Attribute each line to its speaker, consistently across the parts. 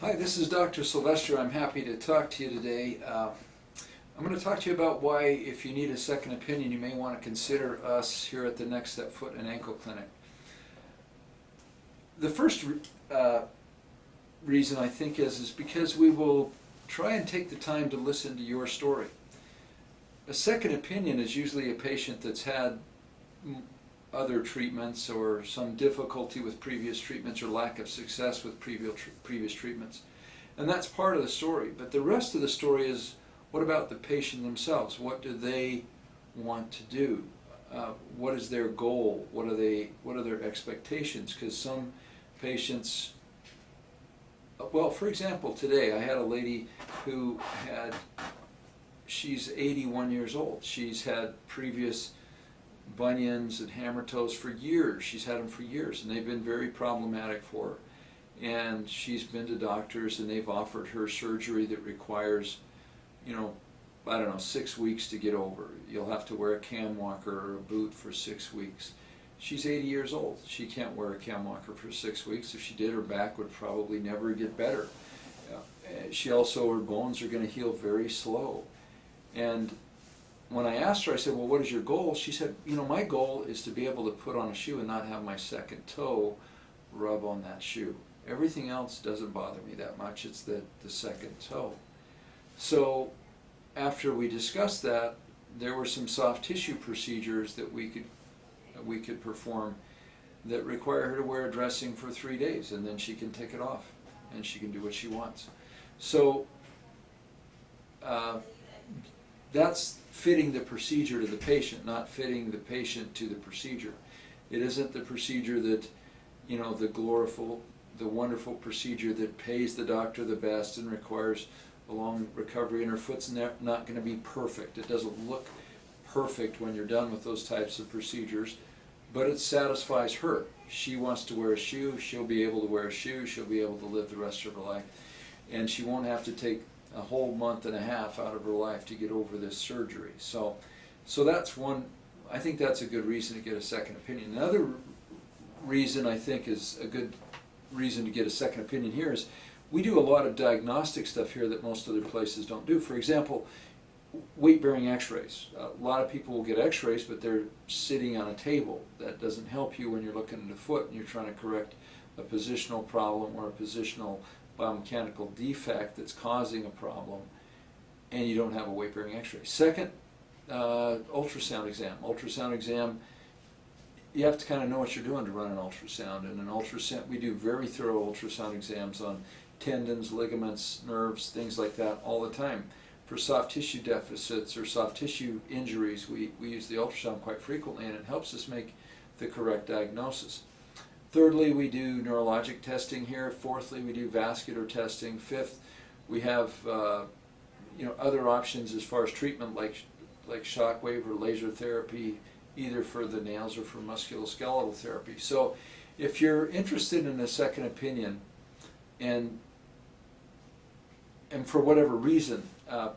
Speaker 1: Hi, this is Dr. Sylvester. I'm happy to talk to you today. I'm going to talk to you about why, if you need a second opinion, you may want to consider us here at the Next Step Foot and Ankle Clinic. The first reason I think is because we will try and take the time to listen to your story. A second opinion is usually a patient that's had other treatments or some difficulty with previous treatments or lack of success with previous treatments. And that's part of the story. But the rest of the story is, what about the patient themselves? What do they want to do? What is their goal? What are their expectations? Because some patients, well, for example, today I had a lady who she's 81 years old. She's had previous bunions and hammer toes for years. She's had them for years, and they've been very problematic for her. And she's been to doctors, and they've offered her surgery that requires, I don't know, 6 weeks to get over. You'll have to wear a cam walker or a boot for 6 weeks. She's 80 years old. She can't wear a cam walker for 6 weeks. If she did, her back would probably never get better. Her bones are going to heal very slow. And when I asked her, I said, well, what is your goal? She said, my goal is to be able to put on a shoe and not have my second toe rub on that shoe. Everything else doesn't bother me that much. It's the second toe. So after we discussed that, there were some soft tissue procedures that we could perform that require her to wear a dressing for 3 days, and then she can take it off and she can do what she wants. So that's fitting the procedure to the patient, not fitting the patient to the procedure. It isn't the procedure that, the wonderful procedure that pays the doctor the best and requires a long recovery, and her foot's not going to be perfect. It doesn't look perfect when you're done with those types of procedures, but it satisfies her. She wants to wear a shoe, she'll be able to wear a shoe, she'll be able to live the rest of her life, and she won't have to take a whole month and a half out of her life to get over this surgery. So that's one. I think that's a good reason to get a second opinion. Another reason I think is a good reason to get a second opinion here is we do a lot of diagnostic stuff here that most other places don't do. For example, weight-bearing x-rays. A lot of people will get x-rays, but they're sitting on a table. That doesn't help you when you're looking at a foot and you're trying to correct a positional problem or a positional biomechanical defect that's causing a problem, and you don't have a weight-bearing x-ray. Second, ultrasound exam. Ultrasound exam, you have to kind of know what you're doing to run an ultrasound. And an ultrasound, we do very thorough ultrasound exams on tendons, ligaments, nerves, things like that all the time. For soft tissue deficits or soft tissue injuries, we use the ultrasound quite frequently, and it helps us make the correct diagnosis. Thirdly, we do neurologic testing here. Fourthly, we do vascular testing. Fifth, we have other options as far as treatment like shockwave or laser therapy, either for the nails or for musculoskeletal therapy. So if you're interested in a second opinion, and for whatever reason,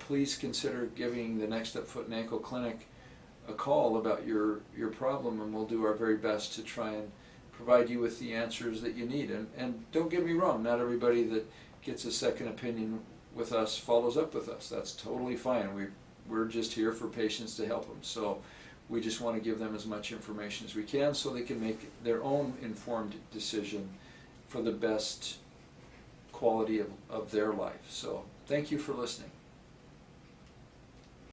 Speaker 1: please consider giving the Next Step Foot and Ankle Clinic a call about your problem, and we'll do our very best to try and provide you with the answers that you need. And don't get me wrong, not everybody that gets a second opinion with us follows up with us. That's totally fine. We're just here for patients to help them. So we just want to give them as much information as we can so they can make their own informed decision for the best quality of their life. So thank you for listening.